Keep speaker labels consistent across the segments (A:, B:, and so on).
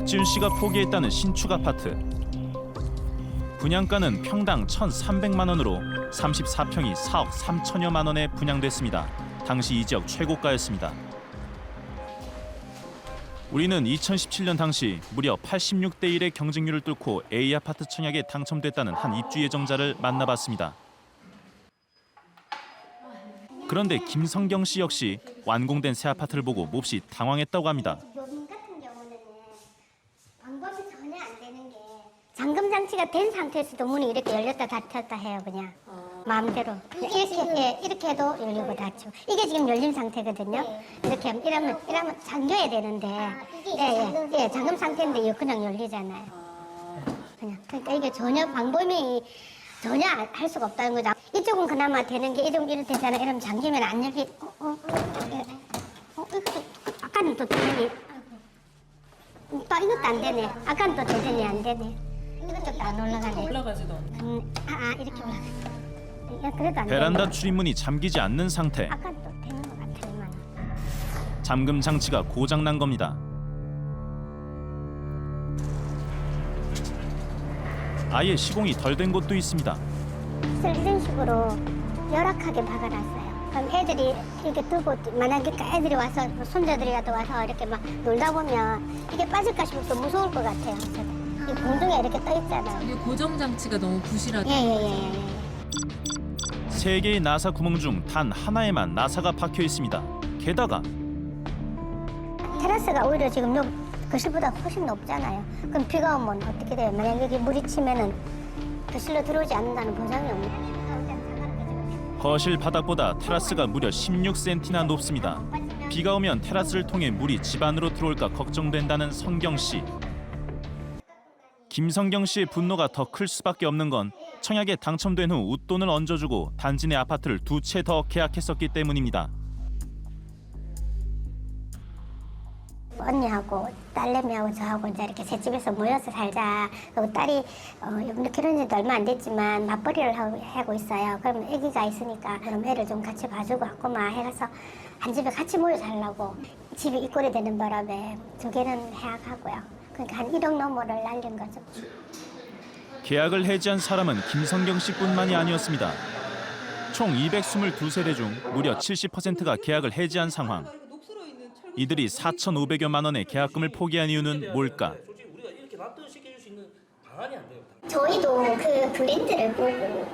A: 박지윤 씨가 포기했다는 신축 아파트. 분양가는 평당 1,300만 원으로 34평이 4억 3천여만 원에 분양됐습니다. 당시 이 지역 최고가였습니다. 우리는 2017년 당시 무려 86대 1의 경쟁률을 뚫고 A아파트 청약에 당첨됐다는 한 입주 예정자를 만나봤습니다. 그런데 김성경 씨 역시 완공된 새 아파트를 보고 몹시 당황했다고 합니다.
B: 요즘 같은 경우는 방법이 전혀 안 되는 게 잠금 장치가 된 상태에서도 문이 이렇게 열렸다 닫혔다 해요. 그냥 마음대로 이렇게 해도 열리고 닫히고 이게 지금 열린 상태거든요. 이렇게 하면 이러면 잠겨야 되는데 예, 잠금 상태인데 이거 그냥 열리잖아요. 그냥 그러니까 이게 전혀 방법이 전혀 할 수가 없다는 거죠. 이쪽은 그나마 되는 게 이렇게 되잖아요. 이러면 잠기면 안 열리. 아까는 또 되더니 또 이것도 안 되네. 아까는 또 되더니 안 되네. 이것도 안 올라가네.
C: 올라가지도 않네.
B: 이렇게 올라가. 그래도 안
A: 베란다
B: 되네.
A: 출입문이 잠기지 않는 상태.
B: 아까는 또 되는 것 같아요.
A: 잠금 장치가 고장 난 겁니다. 아예 시공이 덜 된 곳도 있습니다.
B: 이런 식으로 열악하게 박아놨어요. 그럼 애들이 이렇게 들고 만약에 애들이 와서 손자들이라도 와서 이렇게 막 놀다 보면 이게 빠질까 싶어서 무서울 것 같아요. 이 공중에 이렇게 떠 있잖아요.
C: 이게 고정 장치가 너무 부실하다.
B: 예.
A: 3개의 나사 구멍 중 단 하나에만 나사가 박혀 있습니다. 게다가
B: 테라스가 오히려 지금 거실보다 훨씬 높잖아요. 그럼 비가 오면 어떻게 돼요? 만약 여기 물이 치면은 거실로 들어오지 않는다는 보장이 없네.
A: 거실 바닥보다 테라스가 무려 16cm나 높습니다. 비가 오면 테라스를 통해 물이 집 안으로 들어올까 걱정된다는 성경 씨. 김성경 씨의 분노가 더 클 수밖에 없는 건 청약에 당첨된 후 웃돈을 얹어주고 단지 내 아파트를 2채 더 계약했었기 때문입니다.
B: 언니하고 딸내미하고 저하고 이제 이렇게 새 집에서 모여서 살자. 그리고 딸이 이번에 결혼한 지도 얼마 안 됐지만 맞벌이를 하고 있어요. 그러면 아기가 있으니까 그럼 애를 좀 같이 봐주고 하고만 해가서 한 집에 같이 모여 살라고 집이 입고리 되는 바람에 2개는 해약하고요. 그러니까 한 1억 넘어를 날린 거죠.
A: 계약을 해지한 사람은 김성경 씨뿐만이 아니었습니다. 총 222세대 중 무려 70%가 계약을 해지한 상황. 이들이 4,500여만 원의 계약금을 포기한 이유는 뭘까?
D: 솔직히 우리가 이렇게 납득시켜줄 수 있는 방안이 안 돼요.
B: 저희도 그 브랜드를 보고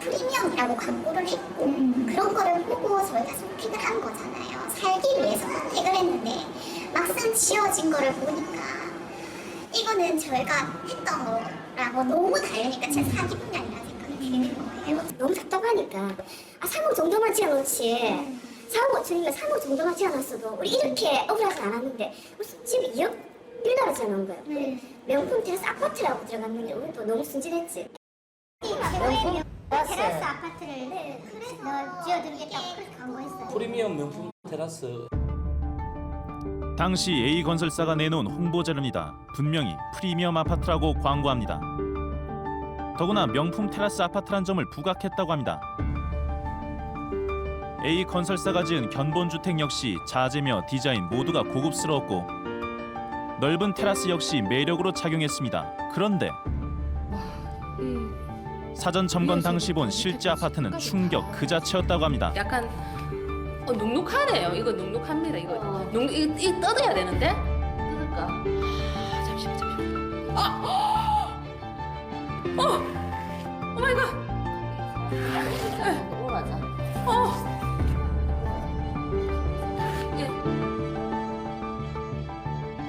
B: 프리미엄이라고 광고를 했고 그런 거를 보고 저희가 선택을 한 거잖아요. 살기 위해서 선택을 했는데 막상 지어진 거를 보니까 이거는 저희가 했던 거라고 너무 다르니까 제 사기꾼이 아니라 생각이 드는 거예요. 너무 답답하니까 3억 정도만 지어놓지 4억 5천이니까 3억 정도만 지어놨어도 우리 이렇게 억울하지 않았는데 무슨 집이 2억 빌라로 지어놓은 거예요. 명품 테라스 아파트라고 들어갔는데 우리도 너무 순진했지. 명품 테라스 아파트를 지어드리겠다고 그렇게 광고했어요.
D: 프리미엄 명품 테라스.
A: 당시 A건설사가 내놓은 홍보 자료입니다. 분명히 프리미엄 아파트라고 광고합니다. 더구나 명품 테라스 아파트란 점을 부각했다고 합니다. A건설사가 지은 견본주택 역시 자재며 디자인 모두가 고급스러웠고 넓은 테라스 역시 매력으로 작용했습니다. 그런데 사전 점검 당시 본 실제 아파트는 충격 그 자체였다고 합니다.
C: 약간 눅눅하네요. 이거 눅눅합니다. 이거 이거 뜯어야 되는데. 뜯을까? 잠시만. 오 마이 갓.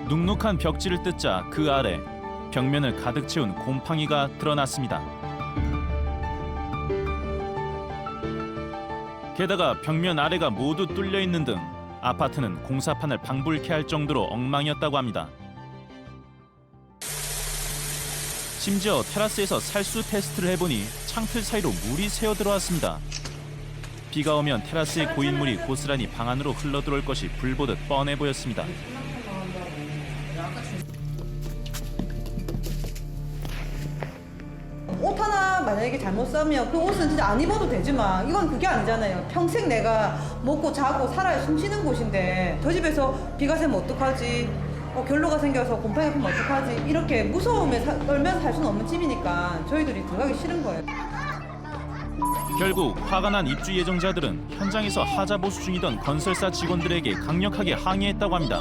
A: 눅눅한 벽지를 뜯자 그 아래 벽면을 가득 채운 곰팡이가 드러났습니다. 게다가 벽면 아래가 모두 뚫려 있는 등 아파트는 공사판을 방불케 할 정도로 엉망이었다고 합니다. 심지어 테라스에서 살수 테스트를 해보니 창틀 사이로 물이 새어 들어왔습니다. 비가 오면 테라스의 고인물이 고스란히 방 안으로 흘러들어올 것이 불보듯 뻔해 보였습니다.
E: 옷 하나 만약에 잘못 싸면 그 옷은 진짜 안 입어도 되지만 이건 그게 아니잖아요. 평생 내가 먹고 자고 살아야 숨쉬는 곳인데 저 집에서 비가 새면 어떡하지? 결로가 생겨서 곰팡이 피면 어떡하지? 이렇게 무서움에 떨면서 살 수는 없는 집이니까 저희들이 들어가기 싫은 거예요.
A: 결국 화가 난 입주 예정자들은 현장에서 하자 보수 중이던 건설사 직원들에게 강력하게 항의했다고 합니다.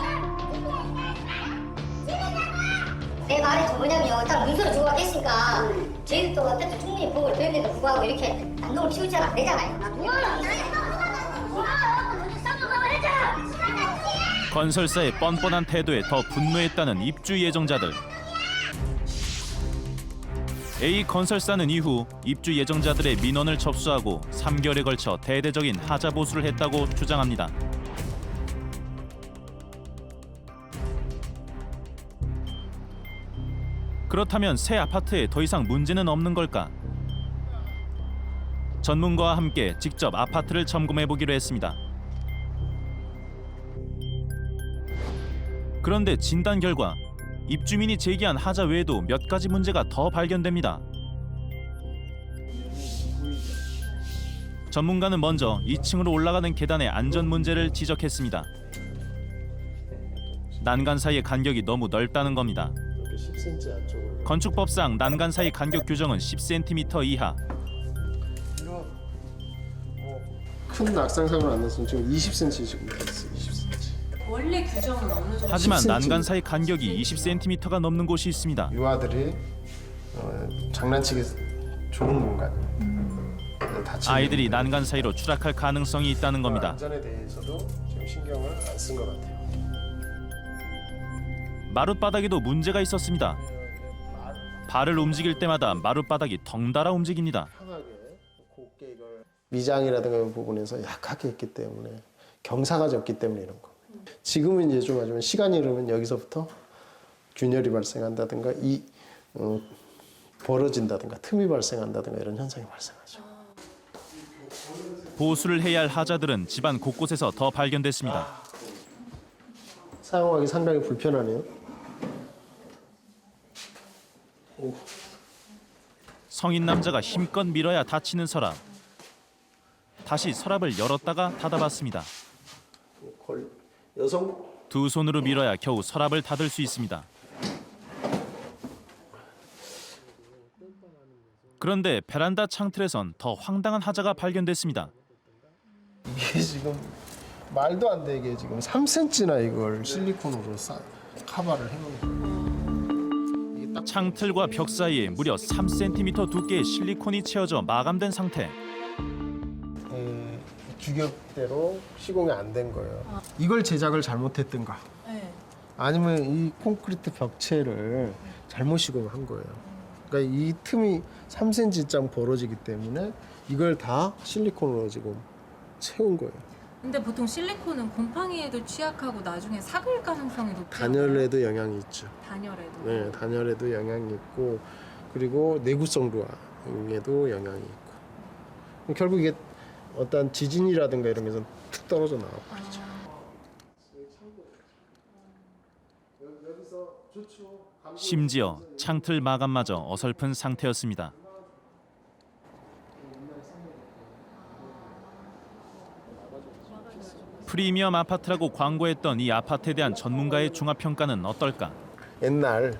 F: 내 말이 뭐냐면요. 딱 문서로 주고가 됐으니까 저희도 어쨌든 충분히 보고를 드렸는데도 불구하고 이렇게 난동을 피우지는 안 되잖아요.
A: 건설사의 뻔뻔한 태도에 더 분노했다는 입주 예정자들. A 건설사는 이후 입주 예정자들의 민원을 접수하고 3개월에 걸쳐 대대적인 하자 보수를 했다고 주장합니다. 그렇다면 새 아파트에 더 이상 문제는 없는 걸까? 전문가와 함께 직접 아파트를 점검해 보기로 했습니다. 그런데 진단 결과 입주민이 제기한 하자 외에도 몇 가지 문제가 더 발견됩니다. 전문가는 먼저 2층으로 올라가는 계단의 안전 문제를 지적했습니다. 난간 사이의 간격이 너무 넓다는 겁니다.
G: 10cm 안쪽으로.
A: 건축법상 난간 사이 간격 규정은 10cm 이하.
G: 큰 낙상 사고는 안 났으면 지금 20cm 지금 됐어요. 20cm.
C: 원래 규정은 어느 정도?
A: 하지만
G: 10cm.
A: 난간 사이 간격이 20cm가 넘는 곳이 있습니다.
G: 유아들이 장난치기 좋은 공간.
A: 아이들이 난간 사이로 추락할 가능성이 있다는 겁니다.
G: 안전에 대해서도 지금 신경을 안 쓴 것 같아요.
A: 마룻바닥에도 문제가 있었습니다. 발을 움직일 때마다 마룻바닥이 덩달아 움직입니다.
G: 편하게 곱게 이걸 미장이라든가 이런 부분에서 약하게 했기 때문에 경사가 졌기 때문에 이런 겁니다. 지금은 이제 좀 하지만 시간이 흐르면 여기서부터 균열이 발생한다든가 벌어진다든가 틈이 발생한다든가 이런 현상이 발생하죠.
A: 보수를 해야 할 하자들은 집안 곳곳에서 더 발견됐습니다.
G: 사용하기 상당히 불편하네요.
A: 성인 남자가 힘껏 밀어야 닫히는 서랍. 다시 서랍을 열었다가 닫아봤습니다.
G: 여성
A: 두 손으로 밀어야 겨우 서랍을 닫을 수 있습니다. 그런데 베란다 창틀에선 더 황당한 하자가 발견됐습니다.
G: 이게 지금 말도 안 되게 지금 3cm나 이걸 실리콘으로 카바를 해놓은 거예요. 이게 딱
A: 창틀과 벽 사이에 무려 3cm 두께의 실리콘이 채워져 마감된 상태.
G: 규격대로 시공이 안 된 거예요. 이걸 제작을 잘못했든가 아니면 이 콘크리트 벽체를 잘못 시공한 거예요. 그러니까 이 틈이 3cm쯤 벌어지기 때문에 이걸 다 실리콘으로 지금 채운 거예요.
H: 근데 보통 실리콘은 곰팡이에도 취약하고 나중에 삭을 가능성이 높아요.
G: 단열에도 영향이 있죠.
H: 단열에도.
G: 네, 단열에도 영향이 있고 그리고 내구성 도화에도 영향이 있고 결국 이게 어떤 지진이라든가 이런 게서 툭 떨어져 나와버리죠.
A: 심지어 창틀 마감마저 어설픈 상태였습니다. 프리미엄 아파트라고 광고했던 이 아파트에 대한 전문가의 종합평가는 어떨까?
G: 옛날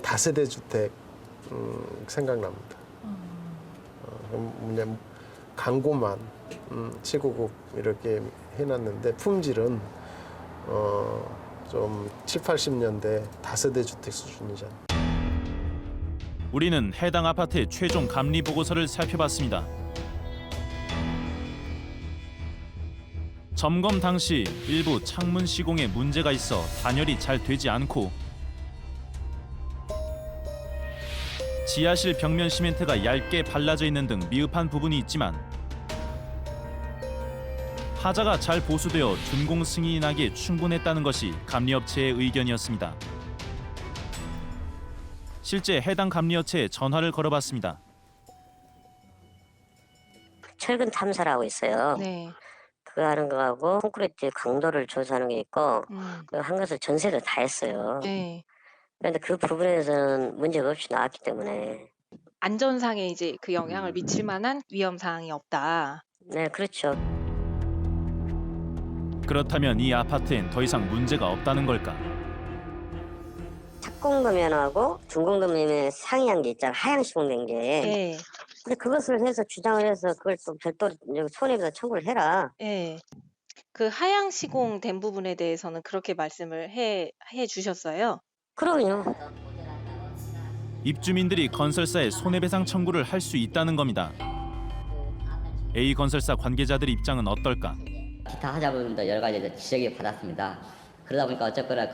G: 다세대 주택 생각납니다. 뭐냐면 광고만 최고급 이렇게 해놨는데 품질은 좀 7, 80년대 다세대 주택 수준이잖아요.
A: 우리는 해당 아파트의 최종 감리 보고서를 살펴봤습니다. 점검 당시 일부 창문 시공에 문제가 있어 단열이 잘 되지 않고 지하실 벽면 시멘트가 얇게 발라져 있는 등 미흡한 부분이 있지만 하자가 잘 보수되어 준공 승인이 나기에 충분했다는 것이 감리업체의 의견이었습니다. 실제 해당 감리업체에 전화를 걸어봤습니다.
I: 철근 탐사를 하고 있어요.
H: 네.
I: 그거 하는 거하고 콘크리트 강도를 조사하는 게 있고 한 것을 전세를 다 했어요.
H: 네.
I: 그런데 그 부분에서는 문제가 없이 나왔기 때문에
J: 안전상에 이제 그 영향을 미칠 만한 위험 사항이 없다.
I: 네, 그렇죠.
A: 그렇다면 이 아파트엔 더 이상 문제가 없다는 걸까?
I: 석공도면하고 중공도면에 상이한 게 있잖아. 하향 시공된 게.
J: 예.
I: 근데 그것을 해서 주장을 해서 그걸 또 별도로 손해배상 청구를 해라.
J: 예. 그 하향 시공된 부분에 대해서는 그렇게 말씀을 해 주셨어요.
I: 그럼요.
A: 입주민들이 건설사에 손해배상 청구를 할 수 있다는 겁니다. A건설사 관계자들 입장은 어떨까?
K: 기타 하자분도 여러 가지 지적을 받았습니다. 그러다 보니까 어쨌거나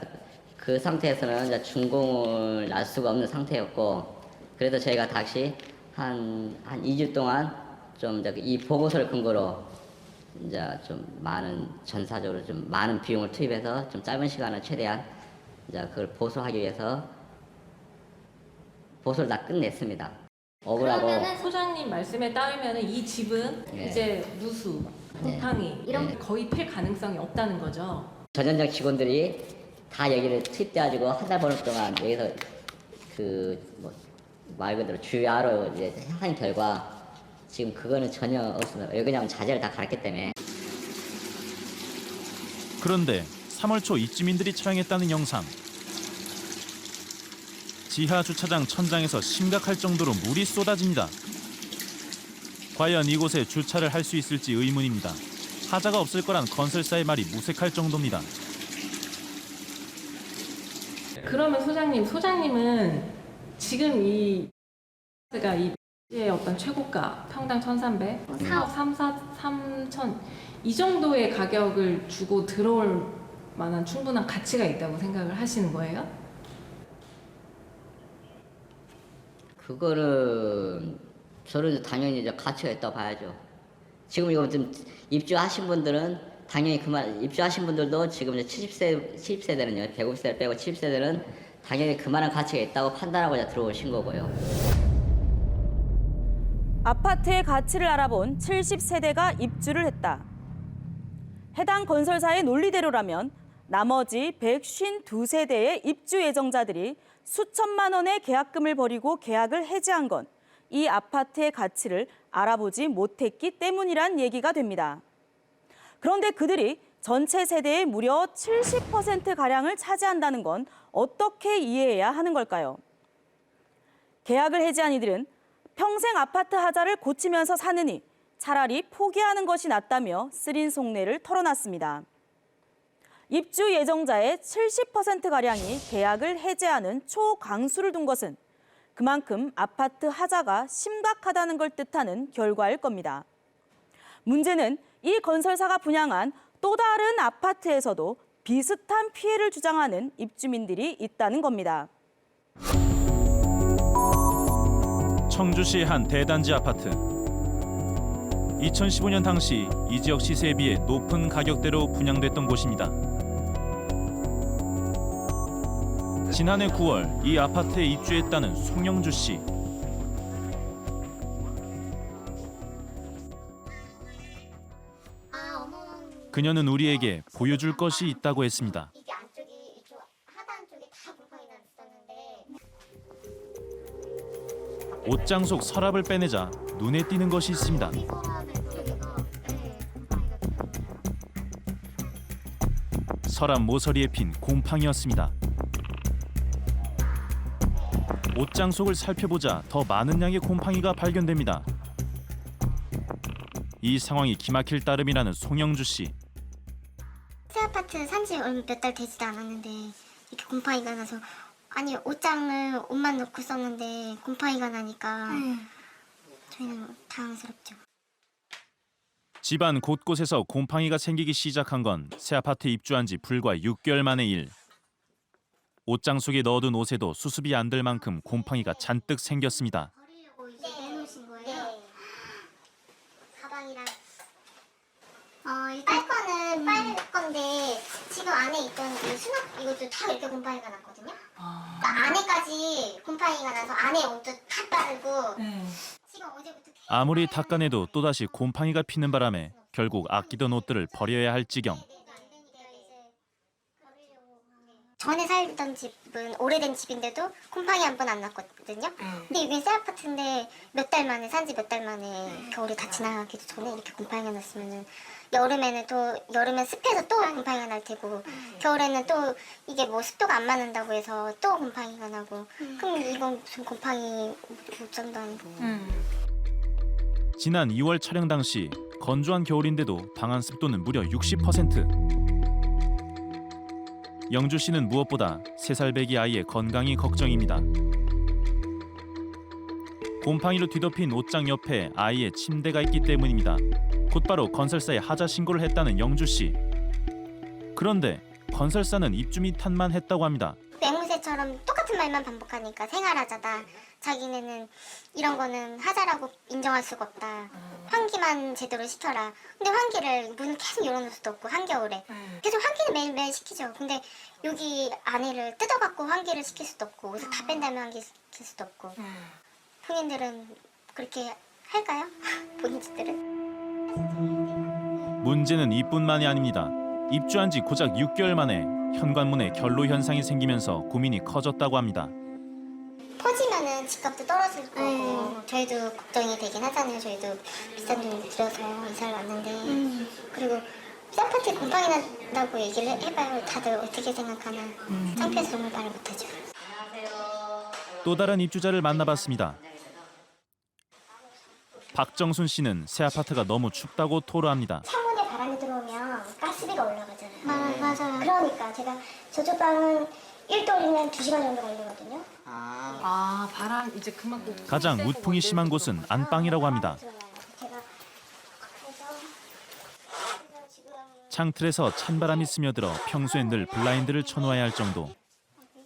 K: 그 상태에서는 이제 준공을 날 수가 없는 상태였고, 그래서 저희가 다시 한 2주 동안 좀 이 보고서를 근거로 이제 좀 많은 전사적으로 좀 많은 비용을 투입해서 좀 짧은 시간을 최대한 이제 그걸 보수하기 위해서 보수를 다 끝냈습니다. 억울하고.
H: 그러면은 소장님 말씀에 따르면은 이 집은
K: 네.
H: 이제 누수, 곰팡이 이런 게 거의 필 가능성이 없다는 거죠.
K: 전현장 직원들이 다 여기를 투입돼가지고 한 달 보는 동안 여기서 말 그대로 주야로 이제 한 결과 지금 그거는 전혀 없습니다. 왜냐하면 자재를 다 갈았기 때문에.
A: 그런데 3월 초 입주민들이 촬영했다는 영상. 지하 주차장 천장에서 심각할 정도로 물이 쏟아집니다. 과연 이곳에 주차를 할 수 있을지 의문입니다. 하자가 없을 거란 건설사의 말이 무색할 정도입니다.
H: 그러면 소장님은 지금 이가 이 어떤 최고가 평당 1,300, 4억 3천 이 정도의 가격을 주고 들어올 만한 충분한 가치가 있다고 생각을 하시는 거예요?
K: 그거는 저는 당연히 이제 가치가 있다고 봐야죠. 지금 이거 좀 입주하신 분들은 당연히 입주하신 분들도 지금 이제 70세대는요, 150세를 빼고 70세대는 당연히 그만한 가치가 있다고 판단하고 이제 들어오신 거고요.
L: 아파트의 가치를 알아본 70세대가 입주를 했다. 해당 건설사의 논리대로라면 나머지 152세대의 입주 예정자들이 수천만 원의 계약금을 벌이고 계약을 해지한 건 이 아파트의 가치를 알아보지 못했기 때문이란 얘기가 됩니다. 그런데 그들이 전체 세대의 무려 70%가량을 차지한다는 건 어떻게 이해해야 하는 걸까요? 계약을 해지한 이들은 평생 아파트 하자를 고치면서 사느니 차라리 포기하는 것이 낫다며 쓰린 속내를 털어놨습니다. 입주 예정자의 70%가량이 계약을 해지하는 초강수를 둔 것은 그만큼 아파트 하자가 심각하다는 걸 뜻하는 결과일 겁니다. 문제는 이 건설사가 분양한 또 다른 아파트에서도 비슷한 피해를 주장하는 입주민들이 있다는 겁니다.
A: 청주시 한 대단지 아파트. 2015년 당시 이 지역 시세에 비해 높은 가격대로 분양됐던 곳입니다. 지난해 9월 이 아파트에 입주했다는 송영주 씨. 그녀는 우리에게 보여줄 것이 있다고 했습니다.
B: 이게 안쪽이 이쪽 하단 쪽에 다 곰팡이가 있었는데
A: 옷장 속 서랍을 빼내자 눈에 띄는 것이 있습니다. 서랍 모서리에 핀 곰팡이였습니다. 옷장 속을 살펴보자 더 많은 양의 곰팡이가 발견됩니다. 이 상황이 기막힐 따름이라는 송영주 씨.
B: 새 아파트 산지 몇 달 되지도 않았는데 이렇게 곰팡이가 나서 아니 옷장을 옷만 넣고 썼는데 곰팡이가 나니까 저희는 당황스럽죠.
A: 집안 곳곳에서 곰팡이가 생기기 시작한 건 새 아파트에 입주한 지 불과 6개월 만의 일. 옷장 속에 넣어둔 옷에도 수습이 안 될 만큼 곰팡이가 잔뜩 생겼습니다.
B: 버리려고 이제 내놓으신 거예요? 가방이랑 빨 거는 빨 건데 지금 안에 있던 이 수납 이것도 다 이렇게 곰팡이가 났거든요. 그러니까 안에까지 곰팡이가 나서 안에 옷도 다 빠르고 지금 어제부터
A: 아무리 닦아내도 또다시 곰팡이가 피는 바람에 결국 아끼던 옷들을 버려야 할 지경.
B: 전에 살던 집은 오래된 집인데도 곰팡이 한 번 안 났거든요. 근데 여긴 새 아파트인데 몇 달 만에 산지 몇 달 만에 겨울이 다 지나가기도 전에 이렇게 곰팡이가 났으면은 여름엔 습해서 또 곰팡이가 날 테고 겨울에는 또 이게 뭐 습도가 안 맞는다고 해서 또 곰팡이가 나고 그럼 이건 무슨 곰팡이 물정도 아니고.
A: 지난 2월 촬영 당시 건조한 겨울인데도 방안 습도는 무려 60%. 영주 씨는 무엇보다 3살 배기 아이의 건강이 걱정입니다. 곰팡이로 뒤덮인 옷장 옆에 아이의 침대가 있기 때문입니다. 곧바로 건설사에 하자 신고를 했다는 영주 씨. 그런데 건설사는 입주민 탓만 했다고 합니다.
B: 맹무새처럼 똑같은 말만 반복하니까 생활하자다. 자기네는 이런 거는 하자라고 인정할 수가 없다. 환기만 제대로 시켜라. 근데 환기를 문을 계속 열어놓을 수도 없고 한겨울에 계속 환기는 매일매일 시키죠. 근데 여기 안에를 뜯어갖고 환기를 시킬 수도 없고 옷을 다 뺀 다음에 환기 시킬 수도 없고 본인들은 그렇게 할까요? 본인 집들은?
A: 문제는 이뿐만이 아닙니다. 입주한 지 고작 6개월 만에 현관문에 결로 현상이 생기면서 고민이 커졌다고 합니다.
B: 퍼지면은 집값도 떨어질 거고 저희도 걱정이 되긴 하잖아요. 저희도 비싼 돈 들여서 이사를 왔는데 그리고 새 아파트에 곰팡이 난다고 얘기를 해봐요. 다들 어떻게 생각하나. 창피해서 정말 말을 못하죠.
A: 또 다른 입주자를 만나봤습니다. 박정순 씨는 새 아파트가 너무 춥다고 토로합니다.
B: 창문에 바람이 들어오면 가스비가 올라가잖아요. 맞아요. 그러니까 제가 저쪽 방은 1돌이면 2시간 정도 걸리거든요.
H: 아, 바람 이제 그만큼.
A: 가장 우풍이 심한 곳은 안방이라고 합니다.
B: 제가
A: 창틀에서 찬바람이 스며들어 평소엔 늘 블라인드를 쳐놓아야 할 정도.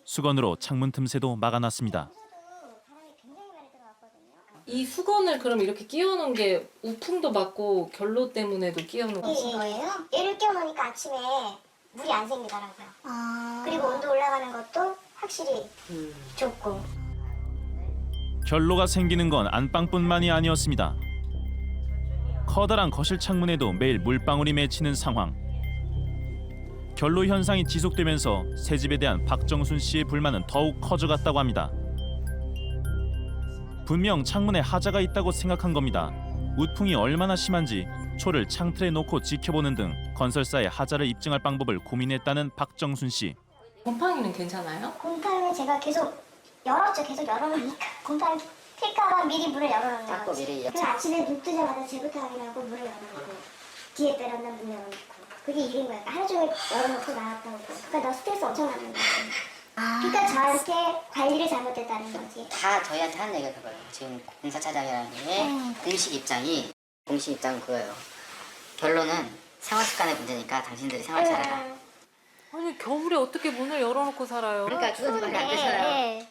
A: 수건으로 창문 틈새도 막아놨습니다.
J: 이 수건을 그럼 이렇게 끼워놓은 게 우풍도 막고 결로 때문에도 끼워놓은
B: 거예요? 얘를 끼워놓으니까 아침에 물이 안 생기더라고요. 그리고 온도 올라가는 것도 확실히 좋고.
A: 결로가 생기는 건 안방뿐만이 아니었습니다. 커다란 거실 창문에도 매일 물방울이 맺히는 상황. 결로 현상이 지속되면서 새 집에 대한 박정순 씨의 불만은 더욱 커져갔다고 합니다. 분명 창문에 하자가 있다고 생각한 겁니다. 우풍이 얼마나 심한지 초를 창틀에 놓고 지켜보는 등 건설사의 하자를 입증할 방법을 고민했다는 박정순 씨.
J: 곰팡이는 괜찮아요?
B: 곰팡이는 제가 계속 열었죠. 계속 열어놓으니까 곰팡이 필까봐 미리 문을 열어놓는 거지. 그래서 아침에 눈 뜨자마자 제부터 확인하고 문을 열어놓고 뒤에 베란다 문 열어놓고 그게 일인 거야. 하루 종일 열어놓고 나왔다고. 그러니까 너 스트레스 엄청 받는 거지. 그러니까 저한테 관리를 잘못했다는 거지.
F: 다 저희한테 하는 얘기가 그거예요. 지금 공사차장이라는 게 공식 입장은 그거예요. 결론은 생활 습관의 문제니까 당신들이 생활 잘해라.
H: 아니, 겨울에 어떻게 문을 열어놓고 살아요?
F: 그러니까 그건 말이 안 되잖아요.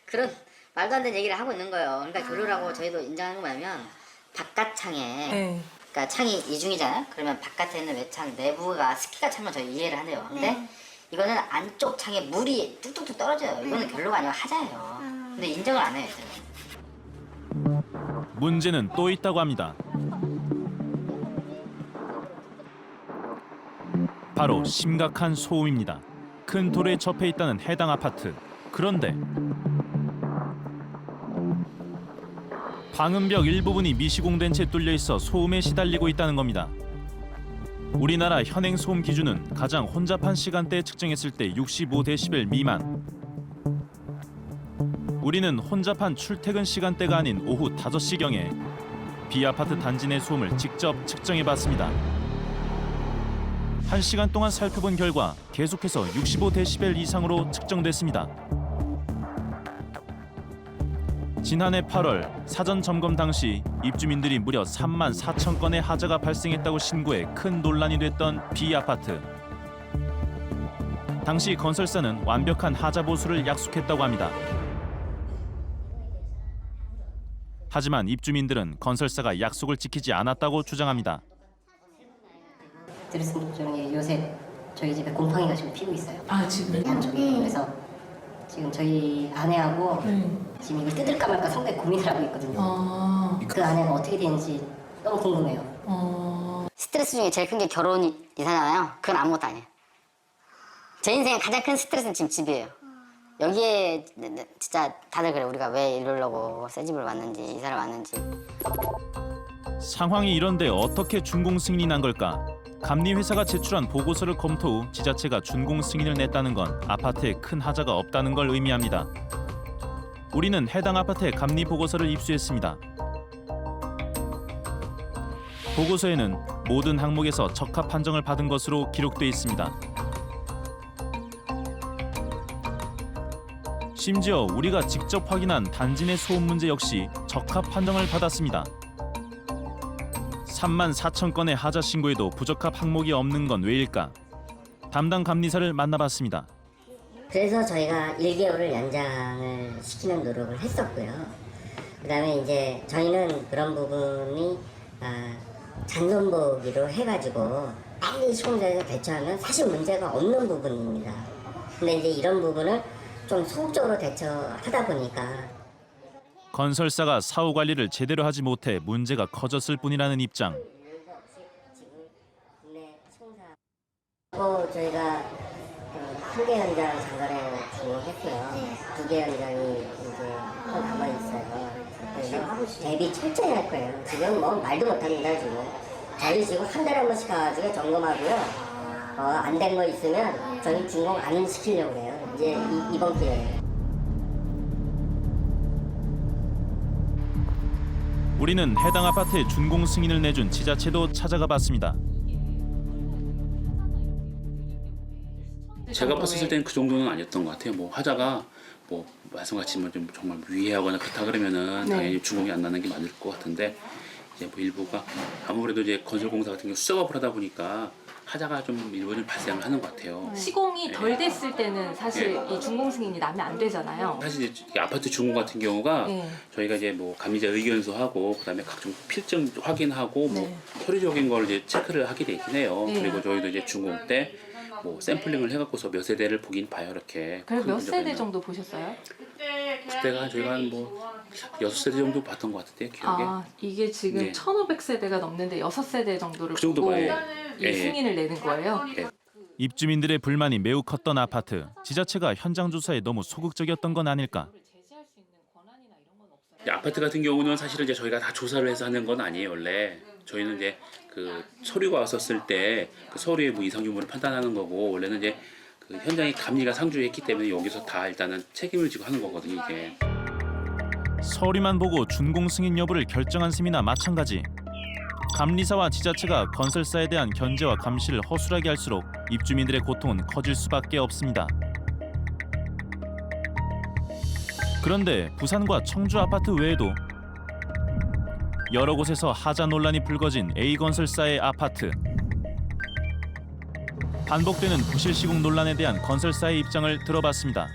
F: 그런 말도 안 되는 얘기를 하고 있는 거예요. 그러니까 결론하고 저희도 인정하는 거 뭐냐면 바깥 창에 그러니까 창이 이중이잖아요. 그러면 바깥에 있는 외창 내부가 습기가 차면 저희 이해를 하네요. 근데 이거는 안쪽 창에 물이 뚝뚝뚝 떨어져요. 이거는 결로가 아니라 하자예요. 근데 인정을 안 해요.
A: 문제는 또 있다고 합니다. 바로 심각한 소음입니다. 큰 돌에 접해 있다는 해당 아파트. 그런데 방음벽 일부분이 미시공된 채 뚫려 있어 소음에 시달리고 있다는 겁니다. 우리나라 현행 소음 기준은 가장 혼잡한 시간대에 측정했을 때 65데시벨 미만. 우리는 혼잡한 출퇴근 시간대가 아닌 오후 5시경에 B아파트 단지 내 소음을 직접 측정해봤습니다. 1시간 동안 살펴본 결과 계속해서 65데시벨 이상으로 측정됐습니다. 지난해 8월 사전 점검 당시 입주민들이 무려 3만 4천 건의 하자가 발생했다고 신고해 큰 논란이 됐던 B아파트. 당시 건설사는 완벽한 하자 보수를 약속했다고 합니다. 하지만 입주민들은 건설사가 약속을 지키지 않았다고 주장합니다.
K: 들으신 중에 요새 저희 집에 곰팡이가 지금 피고 있어요.
H: 아, 지금?
K: 안쪽에. 그래서 지금 저희 아내하고 지금 이걸 뜯을까 말까 상당히 고민을 하고 있거든요. 그 안에가 어떻게 되는지 너무 궁금해요.
F: 스트레스 중에 제일 큰 게 결혼이잖아요. 그건 아무것도 아니에요. 제 인생의 가장 큰 스트레스는 지금 집이에요. 여기에 진짜 다들 그래. 우리가 왜 이러려고 새 집을 왔는지 이사를 왔는지.
A: 상황이 이런데 어떻게 준공 승인이 난 걸까? 감리회사가 제출한 보고서를 검토 후 지자체가 준공 승인을 냈다는 건 아파트에 큰 하자가 없다는 걸 의미합니다. 우리는 해당 아파트의 감리 보고서를 입수했습니다. 보고서에는 모든 항목에서 적합 판정을 받은 것으로 기록돼 있습니다. 심지어 우리가 직접 확인한 단지 내 소음 문제 역시 적합 판정을 받았습니다. 34,000건의 하자 신고에도 부적합 항목이 없는 건 왜일까? 담당 감리사를 만나봤습니다.
I: 그래서 저희가 1개월을 연장을 시키는 노력을 했었고요. 그다음에 이제 저희는 그런 부분이 잔존보기로 해가지고 빨리 시공자에서 대처하면 사실 문제가 없는 부분입니다. 근데 이제 이런 부분을 좀 소극적으로 대처하다 보니까
A: 건설사가 사후 관리를 제대로 하지 못해 문제가 커졌을 뿐이라는 입장.
I: 저희가 1개 현장 장거래 주문했고요. 2개 현장이 이제 또 남아 있어요. 그래서 대비 철저히 할 거예요. 지금 뭐 말도 못합니다 지금. 저희 지금 한 달에 한 번씩 가가지고 점검하고요. 안 된 거 있으면 저희 준공 안 시키려고 해요. 이제 이번 기회에.
A: 우리는 해당 아파트에 준공 승인을 내준 지자체도 찾아가 봤습니다.
M: 제가 봤을 때는 그 정도는 아니었던 것 같아요. 뭐 하자가 뭐 말씀같이 뭐 좀 정말 위해하거나 그렇다 그러면은 당연히 준공이 안 나는 게 맞을 것 같은데 이제 뭐 일부가 아무래도 이제 건설공사 같은 경우 수작업을 하다 보니까 하자가 좀 일부 좀 발생을 하는 것 같아요.
H: 시공이 덜 됐을 때는 사실 이 준공 승인이 나면 안 되잖아요.
M: 사실 이제 아파트 준공 같은 경우가 저희가 이제 뭐 감리자 의견서하고 그다음에 각종 필증 확인하고 뭐 서류적인 걸 이제 체크를 하게 돼 있긴 해요. 그리고 저희도 이제 준공 때 뭐 샘플링을 해갖고서 몇 세대를 보긴 봐요 이렇게.
H: 그래서 몇 세대 정도 보셨어요?
M: 그때가 저희가 한 뭐 6세대 정도 봤던 것 같은데 기억에.
H: 이게 지금 1,500세대가 넘는데 6세대 정도를
M: 그 정도
H: 보고
M: 봐요.
H: 이 승인을 내는 거예요?
A: 입주민들의 불만이 매우 컸던 아파트. 지자체가 현장 조사에 너무 소극적이었던 건 아닐까?
M: 아파트 같은 경우는 사실은 이제 저희가 다 조사를 해서 하는 건 아니에요 원래. 저희는 이제 그 서류가 왔었을 때 그 서류의 뭐 이상 유무를 판단하는 거고 원래는 이제 그 현장에 감리가 상주했기 때문에 여기서 다 일단은 책임을 지고 하는 거거든요 이게.
A: 서류만 보고 준공 승인 여부를 결정한 셈이나 마찬가지. 감리사와 지자체가 건설사에 대한 견제와 감시를 허술하게 할수록 입주민들의 고통은 커질 수밖에 없습니다. 그런데 부산과 청주 아파트 외에도 여러 곳에서 하자 논란이 불거진 A건설사의 아파트. 반복되는 부실 시공 논란에 대한 건설사의 입장을 들어봤습니다.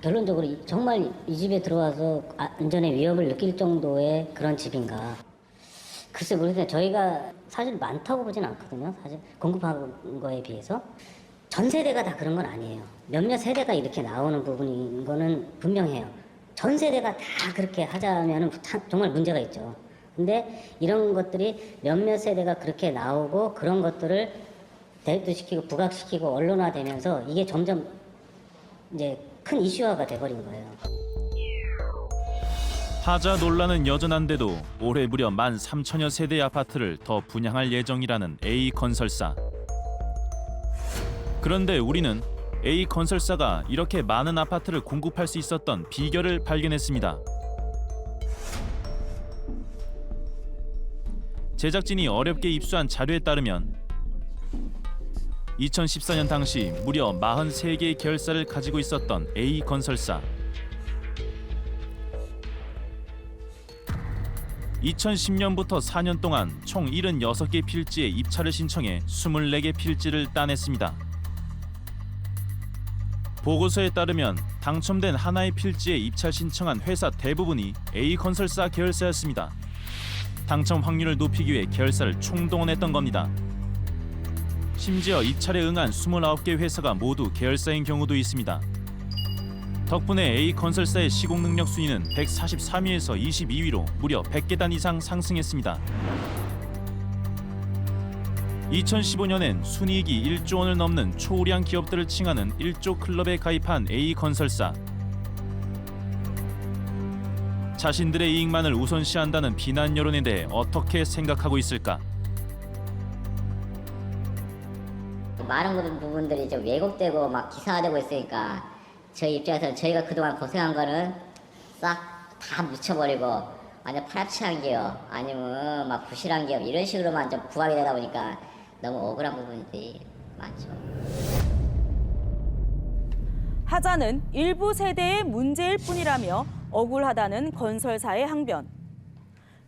I: 결론적으로 정말 이 집에 들어와서 안전의 위협을 느낄 정도의 그런 집인가. 글쎄 모르겠어요. 저희가 사실 많다고 보진 않거든요. 사실 공급한 거에 비해서. 전 세대가 다 그런 건 아니에요. 몇몇 세대가 이렇게 나오는 부분인 거는 분명해요. 전 세대가 다 그렇게 하자면 정말 문제가 있죠. 근데 이런 것들이 몇몇 세대가 그렇게 나오고 그런 것들을 대입시키고 부각시키고 언론화되면서 이게 점점 이제 큰 이슈화가 돼버린 거예요.
A: 하자 논란은 여전한데도 올해 무려 13,000여 세대의 아파트를 더 분양할 예정이라는 A건설사. 그런데 우리는 A건설사가 이렇게 많은 아파트를 공급할 수 있었던 비결을 발견했습니다. 제작진이 어렵게 입수한 자료에 따르면 2014년 당시 무려 43개의 계열사를 가지고 있었던 A건설사. 2010년부터 4년 동안 총 76개 필지에 입찰을 신청해 24개 필지를 따냈습니다. 보고서에 따르면 당첨된 하나의 필지에 입찰 신청한 회사 대부분이 A건설사 계열사였습니다. 당첨 확률을 높이기 위해 계열사를 총동원했던 겁니다. 심지어 입찰에 응한 29개 회사가 모두 계열사인 경우도 있습니다. 덕분에 A건설사의 시공 능력 순위는 143위에서 22위로 무려 100계단 이상 상승했습니다. 2015년엔 순이익이 1조 원을 넘는 초우량 기업들을 칭하는 1조 클럽에 가입한 A건설사. 자신들의 이익만을 우선시한다는 비난 여론에 대해 어떻게 생각하고 있을까?
I: 많은 부분들이 좀 왜곡되고 막 기사화되고 있으니까 저희 입장에서는 저희가 그동안 고생한 거는 싹 다 묻혀버리고 완전 파렴치한 기업 아니면 막 부실한 기업 이런 식으로만 좀 부각이 되다 보니까 너무 억울한 부분들이 많죠.
L: 하자는 일부 세대의 문제일 뿐이라며 억울하다는 건설사의 항변.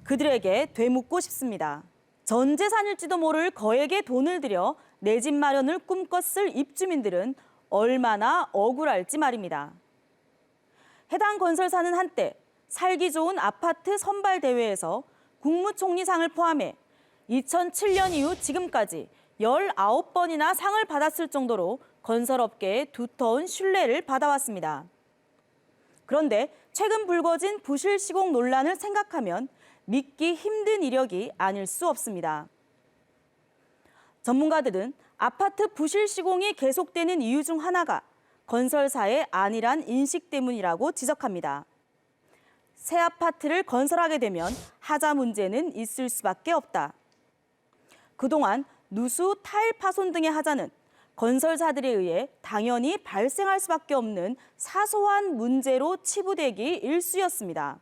L: 그들에게 되묻고 싶습니다. 전 재산일지도 모를 거액의 돈을 들여 내 집 마련을 꿈꿨을 입주민들은 얼마나 억울할지 말입니다. 해당 건설사는 한때 살기 좋은 아파트 선발 대회에서 국무총리상을 포함해 2007년 이후 지금까지 19번이나 상을 받았을 정도로 건설업계의 두터운 신뢰를 받아왔습니다. 그런데 최근 불거진 부실 시공 논란을 생각하면 믿기 힘든 이력이 아닐 수 없습니다. 전문가들은 아파트 부실 시공이 계속되는 이유 중 하나가 건설사의 안일한 인식 때문이라고 지적합니다. 새 아파트를 건설하게 되면 하자 문제는 있을 수밖에 없다. 그동안 누수, 타일 파손 등의 하자는 건설사들에 의해 당연히 발생할 수밖에 없는 사소한 문제로 치부되기 일쑤였습니다.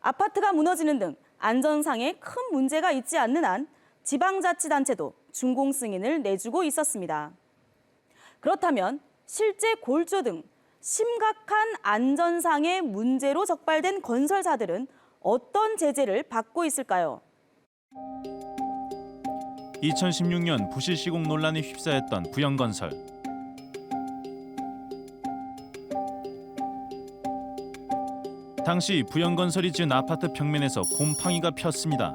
L: 아파트가 무너지는 등 안전상에 큰 문제가 있지 않는 한 지방자치단체도 준공 승인을 내주고 있었습니다. 그렇다면 실제 골조 등 심각한 안전상의 문제로 적발된 건설사들은 어떤 제재를 받고 있을까요?
A: 2016년 부실 시공 논란에 휩싸였던 부영건설. 당시 부영건설이 지은 아파트 벽면에서 곰팡이가 폈습니다.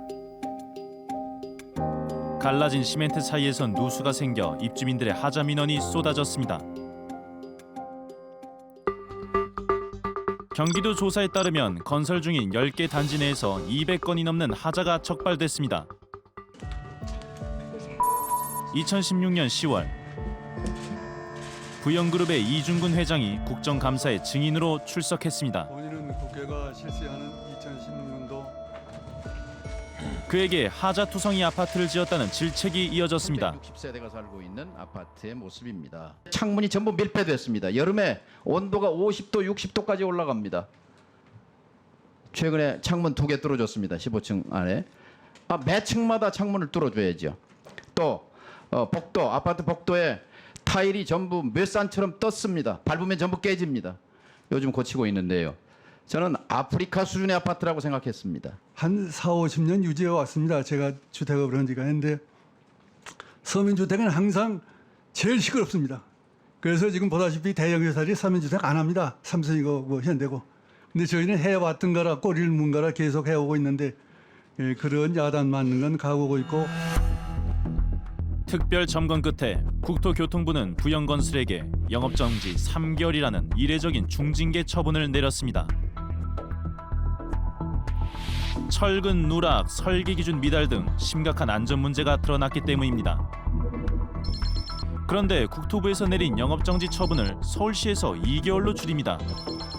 A: 갈라진 시멘트 사이에선 누수가 생겨 입주민들의 하자 민원이 쏟아졌습니다. 경기도 조사에 따르면 건설 중인 10개 단지 내에서 200건이 넘는 하자가 적발됐습니다. 2016년 10월 부영그룹의 이중근 회장이 국정감사에 증인으로 출석했습니다.
N: 본인은 국회가 실시하는 2016년도
A: 그에게 하자투성이 아파트를 지었다는 질책이 이어졌습니다.
O: 60세대가 살고 있는 아파트의 모습입니다. 창문이 전부 밀폐됐습니다. 여름에 온도가 50도, 60도까지 올라갑니다. 최근에 창문 2개 뚫어줬습니다. 15층 안에. 매 층마다 창문을 뚫어줘야죠. 또 복도, 아파트 복도에 타일이 전부 멸산처럼 떴습니다. 밟으면 전부 깨집니다. 요즘 고치고 있는데요. 저는 아프리카 수준의 아파트라고 생각했습니다.
N: 한 4, 50년 유지해 왔습니다. 제가 주택업을 한 지가 했는데 서민주택은 항상 제일 시끄럽습니다. 그래서 지금 보다시피 대형 회사들이 서민주택 안 합니다. 삼성이고 뭐 현대고. 근데 저희는 해왔던 거라 꼬리를 문 거라 계속 해오고 있는데 그런 야단 맞는 건 가고고 있고.
A: 특별 점검 끝에 국토교통부는 부영건설에게 영업정지 3개월이라는 이례적인 중징계 처분을 내렸습니다. 철근 누락, 설계 기준 미달 등 심각한 안전 문제가 드러났기 때문입니다. 그런데 국토부에서 내린 영업정지 처분을 서울시에서 2개월로 줄입니다.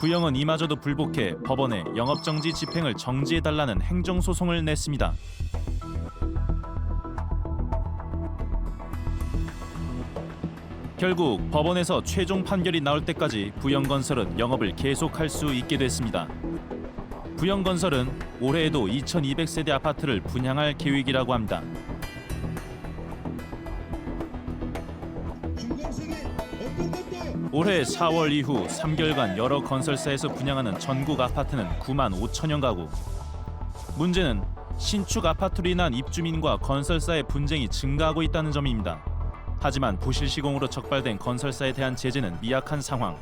A: 부영은 이마저도 불복해 법원에 영업정지 집행을 정지해달라는 행정소송을 냈습니다. 결국 법원에서 최종 판결이 나올 때까지 부영건설은 영업을 계속할 수 있게 됐습니다. 부영건설은 올해에도 2200세대 아파트를 분양할 계획이라고 합니다. 올해 4월 이후 3개월간 여러 건설사에서 분양하는 전국 아파트는 9만 5천여 가구. 문제는 신축 아파트로 인한 입주민과 건설사의 분쟁이 증가하고 있다는 점입니다. 하지만 부실 시공으로 적발된 건설사에 대한 제재는 미약한 상황.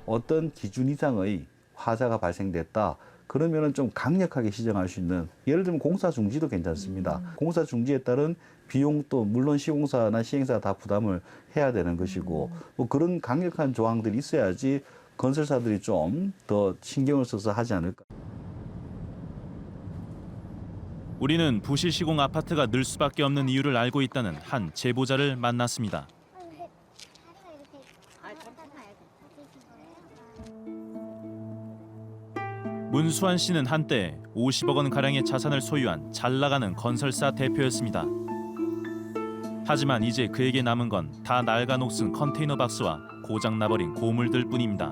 P: 어떤 기준 이상의 화자가 발생됐다. 그러면은 좀 강력하게 시정할 수 있는, 예를 들면 공사 중지도 괜찮습니다. 공사 중지에 따른 비용도 물론 시공사나 시행사가 다 부담을 해야 되는 것이고, 뭐 그런 강력한 조항들이 있어야지 건설사들이 좀 더 신경을 써서 하지 않을까.
A: 우리는 부실 시공 아파트가 늘 수밖에 없는 이유를 알고 있다는 한 제보자를 만났습니다. 문수환 씨는 한때 50억 원 가량의 자산을 소유한 잘 나가는 건설사 대표였습니다. 하지만 이제 그에게 남은 건 다 낡아 녹슨 컨테이너 박스와 고장 나버린 고물들 뿐입니다.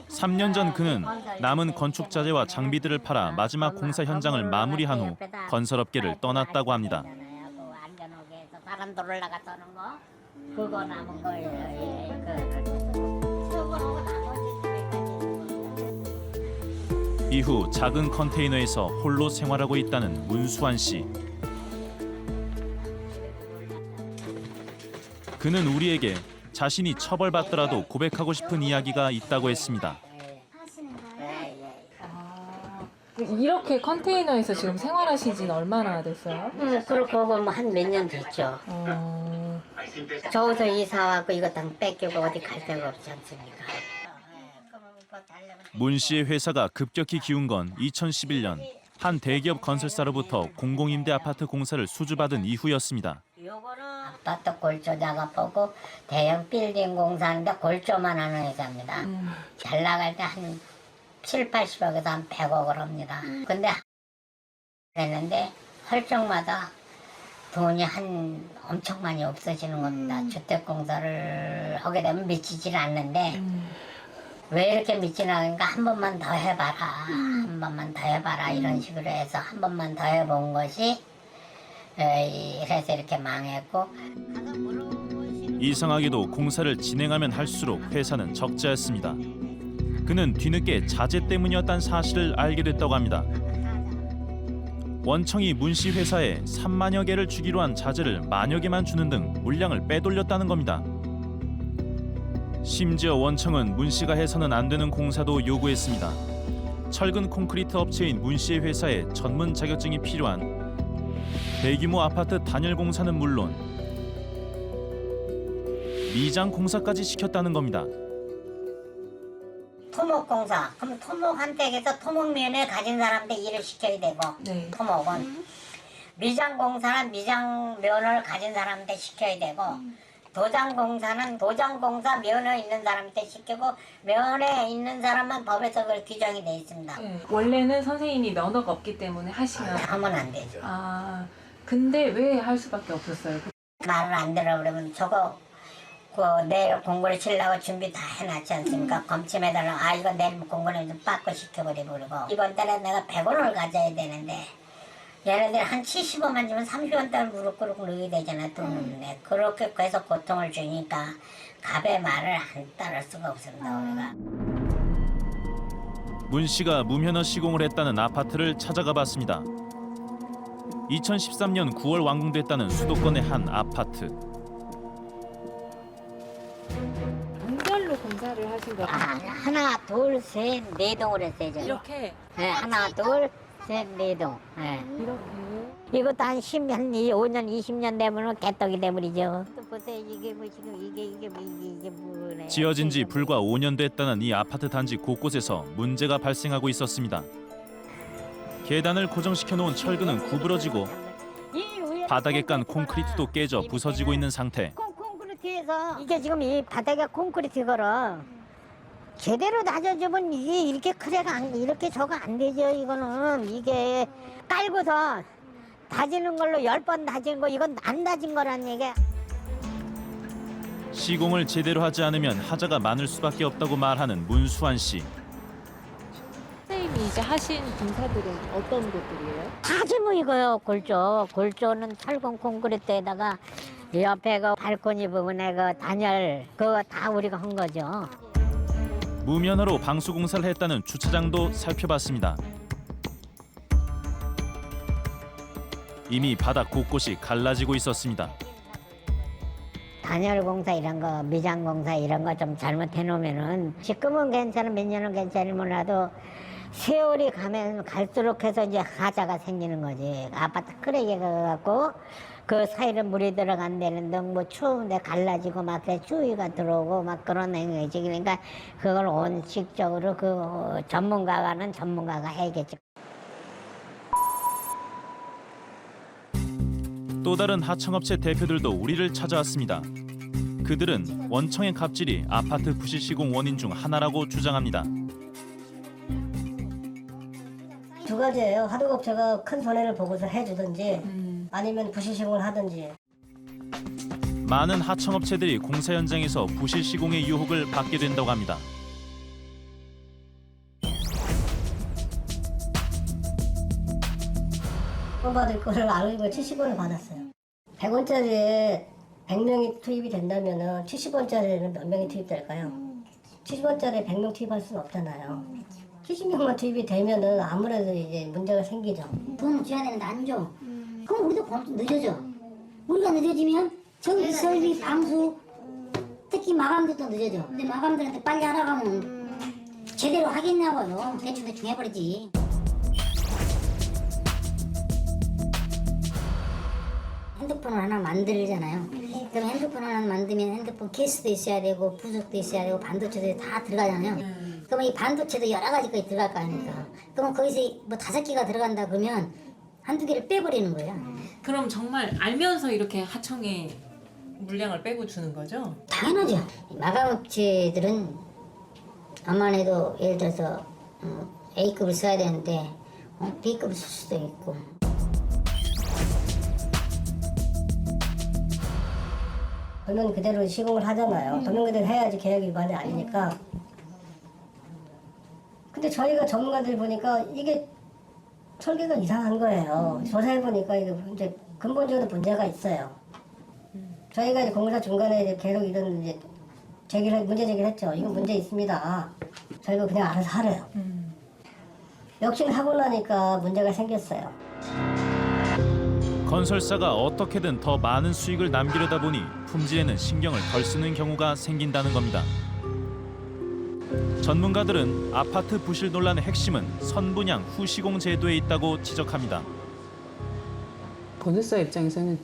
A: 3년 전 그는 남은 건축 자재와 장비들을 팔아 마지막 공사 현장을 마무리한 후 건설업계를 떠났다고 합니다.
I: 사람들 올라가서 하는 거 그거 남은 거예요.
A: 이후 작은 컨테이너에서 홀로 생활하고 있다는 문수환 씨. 그는 우리에게 자신이 처벌받더라도 고백하고 싶은 이야기가 있다고 했습니다.
H: 이렇게 컨테이너에서 지금 생활하신 지는 얼마나 됐어요?
I: 그렇고 한 몇 년 됐죠. 저기서 이사하고 이거 다 뺏기고 어디 갈 데가 없지 않습니까?
A: 문 씨의 회사가 급격히 기운 건 2011년 한 대기업 건설사로부터 공공임대 아파트 공사를 수주받은 이후였습니다.
I: 아파트 골조 작업하고 대형 빌딩 공사하는데 골조만 하는 회사입니다. 잘 나갈 때 한 7, 80억에서 한 100억을 합니다. 근데 했는데 헐정마다 돈이 엄청 많이 없어지는 겁니다. 주택공사를 하게 되면 미치질 않는데 왜 이렇게 미치나 하니까 한 번만 더 해봐라. 한 번만 더 해봐라. 이런 식으로 해서 한 번만 더 해본 것이 그래서 이렇게 망했고.
A: 이상하게도 공사를 진행하면 할수록 회사는 적자였습니다. 그는 뒤늦게 자재 때문이었다는 사실을 알게 됐다고 합니다. 원청이 문 씨 회사에 3만여 개를 주기로 한 자재를 만여 개만 주는 등 물량을 빼돌렸다는 겁니다. 심지어 원청은 문 씨가 해서는 안 되는 공사도 요구했습니다. 철근 콘크리트 업체인 문 씨의 회사에 전문 자격증이 필요한 대규모 아파트 단열 공사는 물론 미장 공사까지 시켰다는 겁니다.
I: 토목공사, 그럼 토목한택에서 토목면을 가진 사람한테 일을 시켜야 되고 토목은 미장공사는 미장면을 가진 사람한테 시켜야 되고 도장공사는 도장공사 면허 있는 사람한테 시키고 면허 있는 사람만 법에서 그 규정이 돼 있습니다.
H: 원래는 선생님이 면허가 없기 때문에
I: 하면 안 되죠.
H: 근데 왜 할 수밖에 없었어요?
I: 말을 안 들어 그러면 저거 내일 공부를 치려고 준비 다 해놨지 않습니까? 검침해달라고 이거 내일 공부를 좀 빠꾸 시켜버리고 그러고 이번 달에 내가 100원을 가져야 되는데 얘네들 한 70원만 주면 30원 달을 무릎 꿇고 넣어야 되잖아 돈은. 그렇게 계속 고통을 주니까 갑의 말을 안 따를 수가 없습니다 우리가.
A: 문 씨가 무면허 시공을 했다는 아파트를 찾아가 봤습니다. 2013년 9월 완공됐다는 수도권의 한 아파트.
H: 분별로 공사를 하신 거예요?
I: 하나, 둘, 셋, 네 동을 했어요. 저는.
H: 이렇게?
I: 네, 하나, 둘, 셋, 네 동. 네. 이것도 한 10년, 5년, 20년 되면 개떡이 돼버리죠. 또 보세요, 이게 뭐 지금 이게 뭐네.
A: 지어진 지 불과 5년 됐다는 이 아파트 단지 곳곳에서 문제가 발생하고 있었습니다. 계단을 고정시켜 놓은 철근은 구부러지고 바닥에 깐 콘크리트도 깨져 부서지고 있는 상태.
I: 콘크리트에서 이게 지금 이 바닥에 콘크리트거라 제대로 다져주면 이게 이렇게 크레가 이렇게 저거 안 되죠. 이거는 이게 깔고서 다지는 걸로 10번 다진 거 이건 안 다진 거란 얘기야.
A: 시공을 제대로 하지 않으면 하자가 많을 수밖에 없다고 말하는 문수환 씨.
H: 선생님이 이제 하신 공사들은 어떤 것들이에요?
I: 다 지금 이거요. 골조는 철근 콘크리트에다가 옆에 그 발코니 부분에 그 단열 그거 다 우리가 한 거죠.
A: 무면허로 방수 공사를 했다는 주차장도 살펴봤습니다. 이미 바닥 곳곳이 갈라지고 있었습니다.
I: 단열 공사 이런 거, 미장 공사 이런 거 좀 잘못해 놓으면은 지금은 괜찮아 몇 년은 괜찮으면 몰라도 세월이 가면 갈수록 해서 이제 하자가 생기는 거지. 아파트 크레게 가갖고 그 사이로 물이 들어간다는 등 뭐 추운데 갈라지고 막 추위가 들어오고 막 그런 행위지. 그러니까 그걸 원칙적으로 그 전문가가 해야겠죠.
A: 또 다른 하청업체 대표들도 우리를 찾아왔습니다. 그들은 원청의 갑질이 아파트 부실 시공 원인 중 하나라고 주장합니다.
I: 두 가지예요. 하도업체가 큰 손해를 보고서 해주든지 아니면 부실 시공을 하든지.
A: 많은 하청업체들이 공사 현장에서 부실 시공의 유혹을 받게 된다고 합니다.
I: 받을 거를 알고 70원을 받았어요. 100원짜리에 100명이 투입이 된다면 70원짜리에는 몇 명이 투입될까요? 70원짜리에 100명 투입할 수는 없잖아요. 70명만 투입이 되면은 아무래도 이제 문제가 생기죠.
B: 돈을 줘야 되는데 안 줘. 그럼 우리도 좀 늦어져. 우리가 늦어지면 저기 설비, 방수, 특히 마감들도 늦어져. 근데 마감들한테 빨리 하라고 하면 제대로 하겠냐고요. 대충 해버리지. 핸드폰을 하나 만들잖아요. 그럼 핸드폰 하나 만들면 핸드폰 케이스도 있어야 되고 부속도 있어야 되고 반도체도 다 들어가잖아요. 그러면 이 반도체도 여러 가지까지 들어갈 거 아닙니까? 그러면 거기서 뭐 5개가 들어간다 그러면 한두 개를 빼버리는 거예요.
H: 그럼 정말 알면서 이렇게 하청에 물량을 빼고 주는 거죠?
B: 당연하죠. 마감업체들은 암만 해도 예를 들어서 A급을 써야 되는데 B급을 쓸 수도 있고.
I: 도면 그대로 시공을 하잖아요. 도면 그대로 해야지 계약 위반이 아니니까. 근데 저희가 전문가들 보니까 이게 설계가 이상한 거예요. 조사해 보니까 이게 이제 근본적으로 문제가 있어요. 저희가 이제 공사 중간에 이제 계속 이런 이제 문제 제기를 했죠. 이거 문제 있습니다. 저희가 그냥 알아서 하래요. 역시나 하고 나니까 문제가 생겼어요.
A: 건설사가 어떻게든 더 많은 수익을 남기려다 보니 품질에는 신경을 덜 쓰는 경우가 생긴다는 겁니다. 전문가들은 아파트 부실 논란의 핵심은 선분양 후시공 제도에 있다고 지적합니다.
Q: 건설사 입장에서는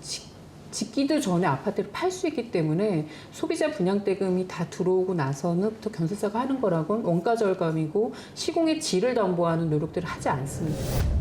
Q: 짓기도 전에 아파트를 팔 수 있기 때문에 소비자 분양대금이 다 들어오고 나서는부터 건설사가 하는 거라고는 원가 절감이고 시공의 질을 담보하는 노력들을 하지 않습니다.